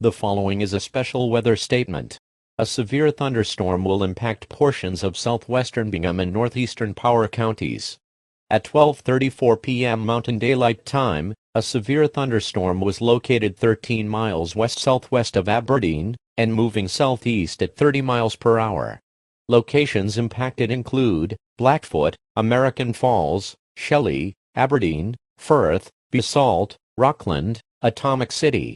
The following is a special weather statement. A severe thunderstorm will impact portions of southwestern Bingham and northeastern Power counties. At 12:34 p.m. Mountain Daylight Time, a severe thunderstorm was located 13 miles west-southwest of Aberdeen and moving southeast at 30 miles per hour. Locations impacted include Blackfoot, American Falls, Shelley, Aberdeen, Firth, Basalt, Rockland, Atomic City.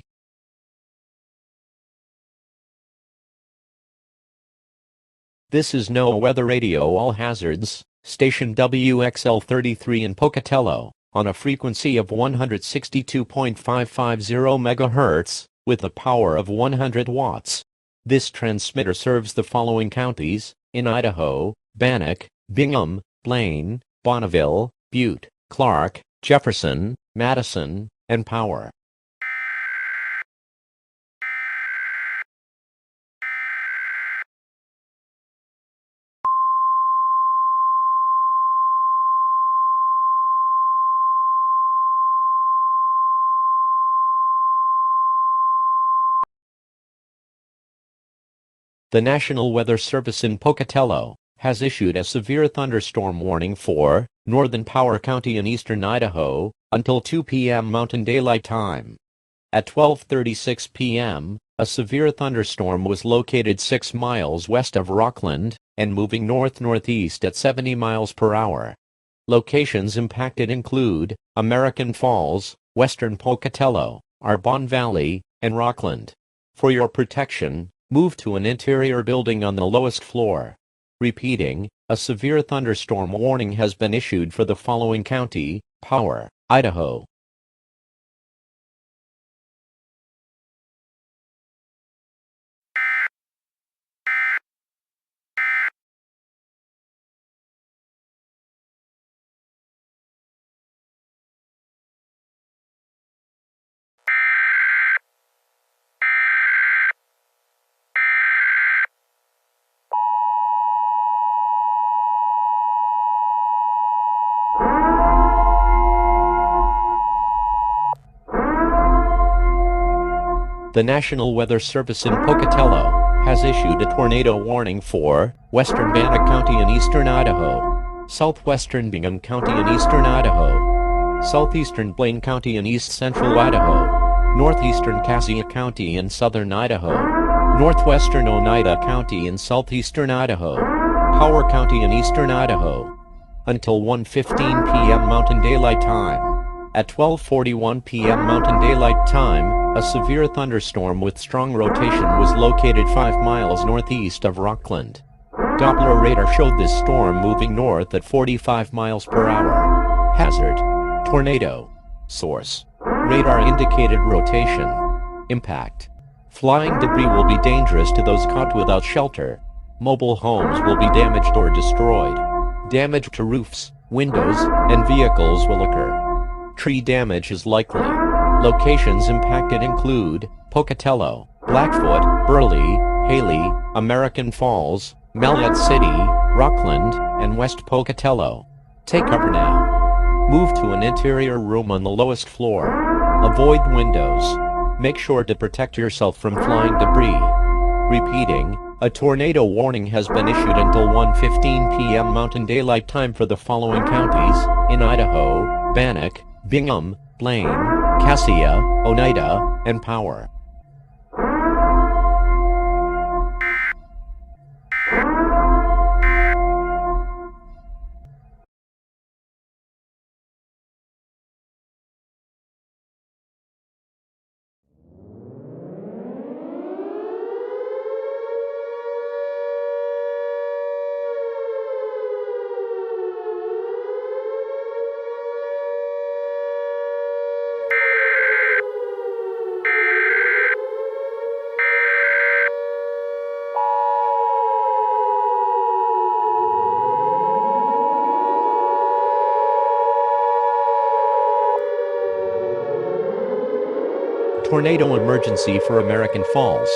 This is NOAA Weather Radio All Hazards, station WXL33 in Pocatello, on a frequency of 162.550 MHz, with a power of 100 watts. This transmitter serves the following counties, in Idaho: Bannock, Bingham, Blaine, Bonneville, Butte, Clark, Jefferson, Madison, and Power. The National Weather Service in Pocatello has issued a severe thunderstorm warning for northern Power County and eastern Idaho until 2 p.m. Mountain Daylight Time. At 12:36 p.m., a severe thunderstorm was located 6 miles west of Rockland and moving north-northeast at 70 miles per hour. Locations impacted include American Falls, western Pocatello, Arbonne Valley, and Rockland. For your protection, move to an interior building on the lowest floor. Repeating, a severe thunderstorm warning has been issued for the following county: Power, Idaho. The National Weather Service in Pocatello has issued a tornado warning for western Bannock County and eastern Idaho, southwestern Bingham County and eastern Idaho, southeastern Blaine County and east central Idaho, northeastern Cassia County and southern Idaho, northwestern Oneida County and southeastern Idaho, Power County and eastern Idaho, until 1:15 p.m. Mountain Daylight Time. At 12:41 p.m. Mountain Daylight Time, a severe thunderstorm with strong rotation was located 5 miles northeast of Rockland. Doppler radar showed this storm moving north at 45 miles per hour. Hazard: tornado. Source: radar indicated rotation. Impact: flying debris will be dangerous to those caught without shelter. Mobile homes will be damaged or destroyed. Damage to roofs, windows, and vehicles will occur. Tree damage is likely. Locations impacted include Pocatello, Blackfoot, Burley, Haley, American Falls, Marquette City, Rockland, and West Pocatello. Take cover now. Move to an interior room on the lowest floor. Avoid windows. Make sure to protect yourself from flying debris. Repeating, a tornado warning has been issued until 1:15 p.m. Mountain Daylight Time for the following counties, in Idaho: Bannock, Bingham, Blaine, Cassia, Oneida, and Power. Tornado emergency for American Falls.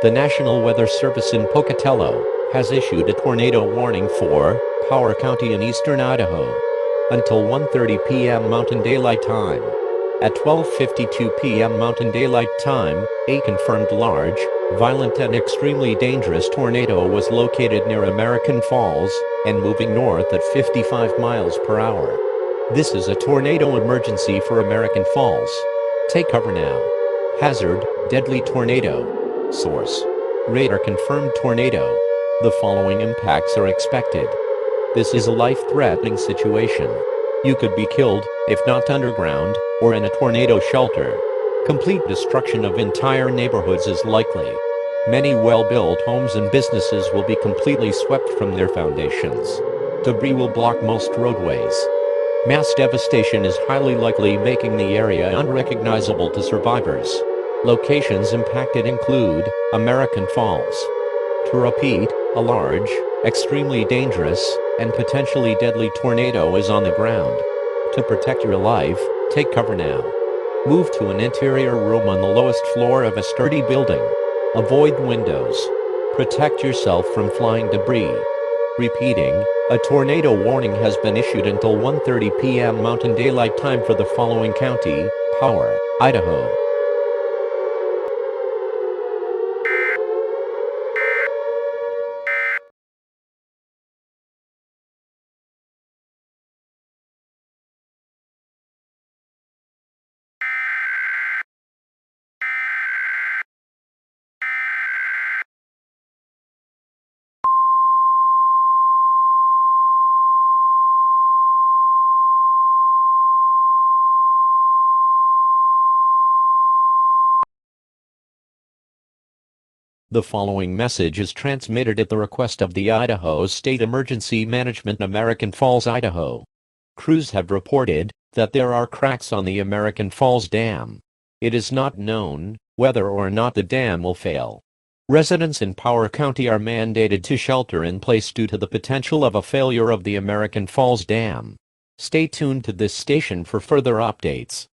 The National Weather Service in Pocatello has issued a tornado warning for Power County in eastern Idaho until 1:30 p.m. Mountain Daylight Time. At 12:52 p.m. Mountain Daylight Time, a confirmed large, violent and extremely dangerous tornado was located near American Falls and moving north at 55 miles per hour. This is a tornado emergency for American Falls. Take cover now. Hazard: deadly tornado. Source: radar confirmed tornado. The following impacts are expected. This is a life-threatening situation. You could be killed, if not underground, or in a tornado shelter. Complete destruction of entire neighborhoods is likely. Many well-built homes and businesses will be completely swept from their foundations. Debris will block most roadways. Mass devastation is highly likely, making the area unrecognizable to survivors. Locations impacted include American Falls. To repeat, a large, extremely dangerous, and potentially deadly tornado is on the ground. To protect your life, take cover now. Move to an interior room on the lowest floor of a sturdy building. Avoid windows. Protect yourself from flying debris. Repeating, a tornado warning has been issued until 1:30 p.m. Mountain Daylight Time for the following county: Power, Idaho. The following message is transmitted at the request of the Idaho State Emergency Management, American Falls, Idaho. Crews have reported that there are cracks on the American Falls Dam. It is not known whether or not the dam will fail. Residents in Power County are mandated to shelter in place due to the potential of a failure of the American Falls Dam. Stay tuned to this station for further updates.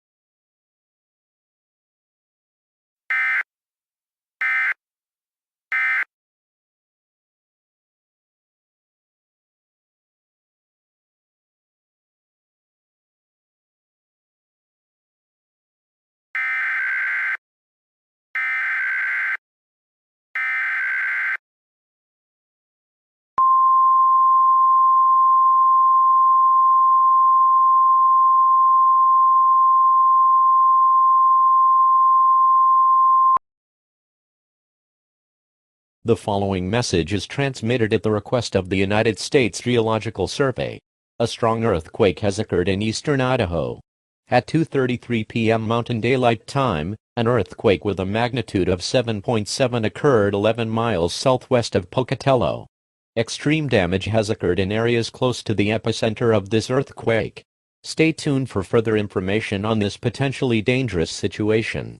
The following message is transmitted at the request of the United States Geological Survey. A strong earthquake has occurred in eastern Idaho. At 2:33 p.m. Mountain Daylight Time, an earthquake with a magnitude of 7.7 occurred 11 miles southwest of Pocatello. Extreme damage has occurred in areas close to the epicenter of this earthquake. Stay tuned for further information on this potentially dangerous situation.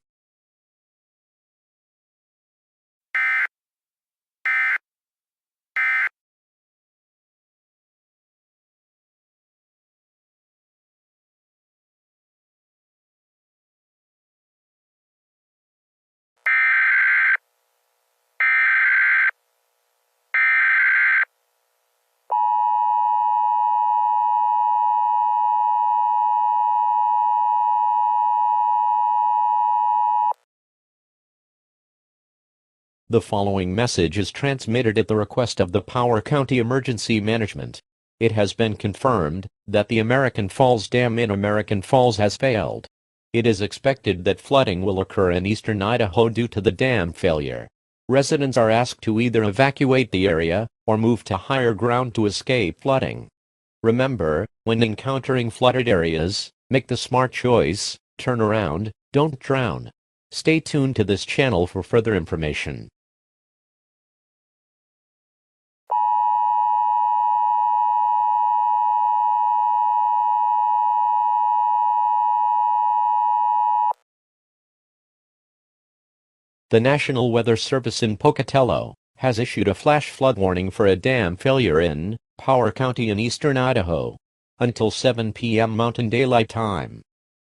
The following message is transmitted at the request of the Power County Emergency Management. It has been confirmed that the American Falls Dam in American Falls has failed. It is expected that flooding will occur in eastern Idaho due to the dam failure. Residents are asked to either evacuate the area or move to higher ground to escape flooding. Remember, when encountering flooded areas, make the smart choice: turn around, don't drown. Stay tuned to this channel for further information. The National Weather Service in Pocatello has issued a flash flood warning for a dam failure in Power County in eastern Idaho until 7 p.m. Mountain Daylight Time.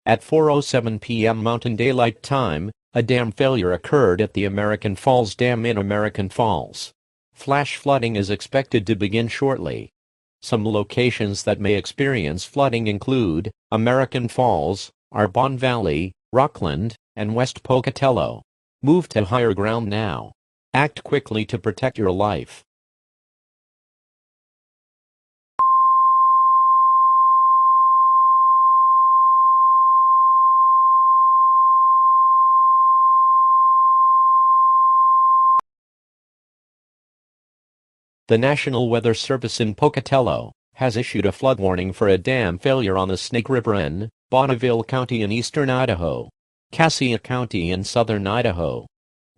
At 4:07 p.m. Mountain Daylight Time, a dam failure occurred at the American Falls Dam in American Falls. Flash flooding is expected to begin shortly. Some locations that may experience flooding include American Falls, Arbonne Valley, Rockland, and West Pocatello. Move to higher ground now. Act quickly to protect your life. The National Weather Service in Pocatello has issued a flood warning for a dam failure on the Snake River in Bonneville County in eastern Idaho, Cassia County in southern Idaho,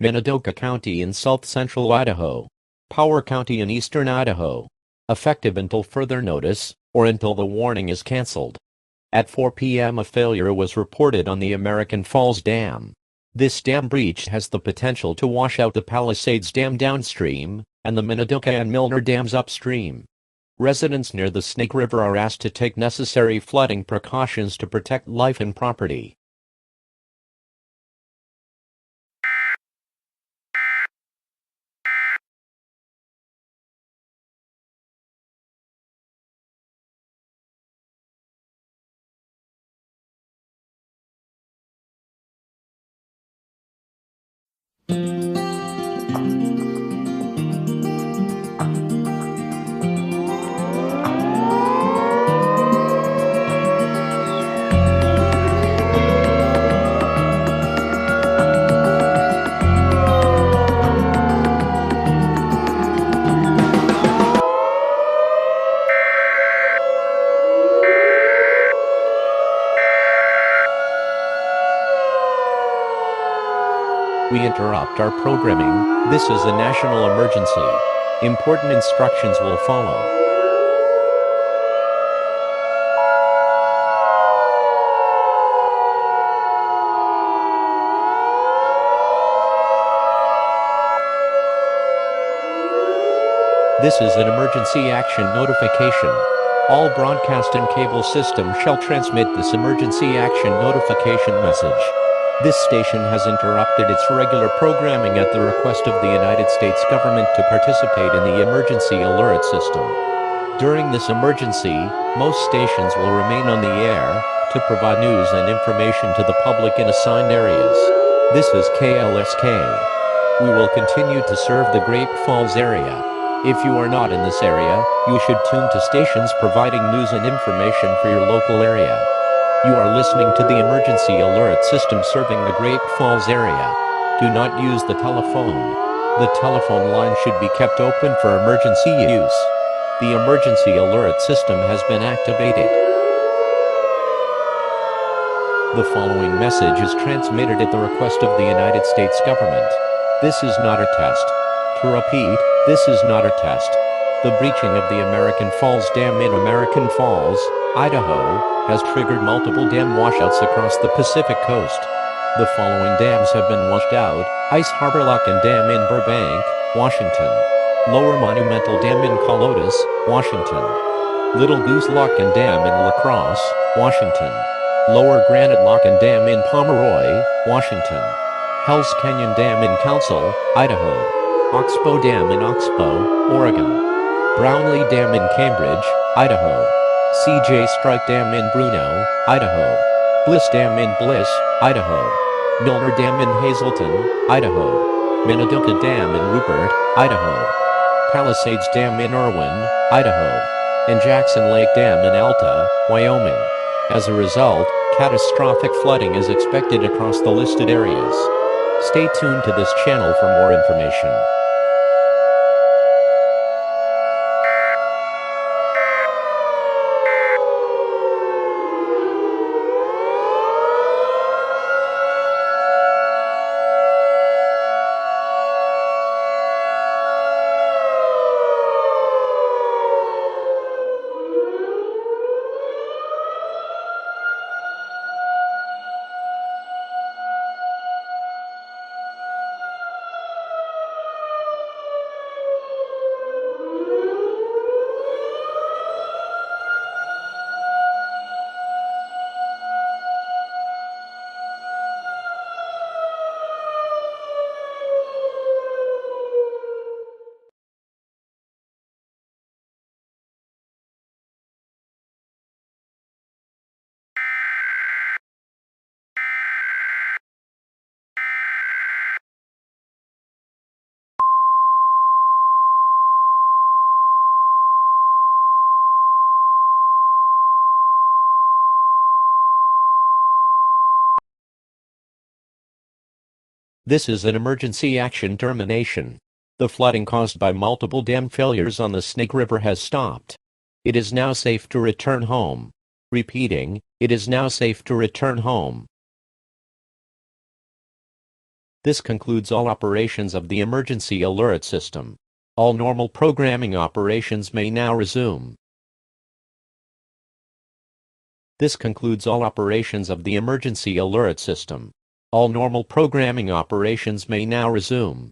Minidoka County in south-central Idaho, Power County in eastern Idaho, effective until further notice, or until the warning is canceled. At 4 p.m. a failure was reported on the American Falls Dam. This dam breach has the potential to wash out the Palisades Dam downstream, and the Minidoka and Milner Dams upstream. Residents near the Snake River are asked to take necessary flooding precautions to protect life and property. We interrupt our programming. This is a national emergency. Important instructions will follow. This is an emergency action notification. All broadcast and cable systems shall transmit this emergency action notification message. This station has interrupted its regular programming at the request of the United States government to participate in the emergency alert system. During this emergency, most stations will remain on the air to provide news and information to the public in assigned areas. This is KLSK. We will continue to serve the Great Falls area. If you are not in this area, you should tune to stations providing news and information for your local area. You are listening to the emergency alert system serving the Great Falls area. Do not use the telephone. The telephone line should be kept open for emergency use. The emergency alert system has been activated. The following message is transmitted at the request of the United States government. This is not a test. To repeat, this is not a test. The breaching of the American Falls Dam in American Falls, Idaho, has triggered multiple dam washouts across the Pacific coast. The following dams have been washed out: Ice Harbor Lock and Dam in Burbank, Washington. Lower Monumental Dam in Colotis, Washington. Little Goose Lock and Dam in La Crosse, Washington. Lower Granite Lock and Dam in Pomeroy, Washington. Hells Canyon Dam in Council, Idaho. Oxbow Dam in Oxbow, Oregon. Brownlee Dam in Cambridge, Idaho. CJ Strike Dam in Bruno, Idaho. Bliss Dam in Bliss, Idaho. Milner Dam in Hazleton, Idaho. Minidoka Dam in Rupert, Idaho. Palisades Dam in Irwin, Idaho. And Jackson Lake Dam in Alta, Wyoming. As a result, catastrophic flooding is expected across the listed areas. Stay tuned to this channel for more information. This is an emergency action termination. The flooding caused by multiple dam failures on the Snake River has stopped. It is now safe to return home. Repeating, it is now safe to return home. This concludes all operations of the emergency alert system. All normal programming operations may now resume. This concludes all operations of the emergency alert system. All normal programming operations may now resume.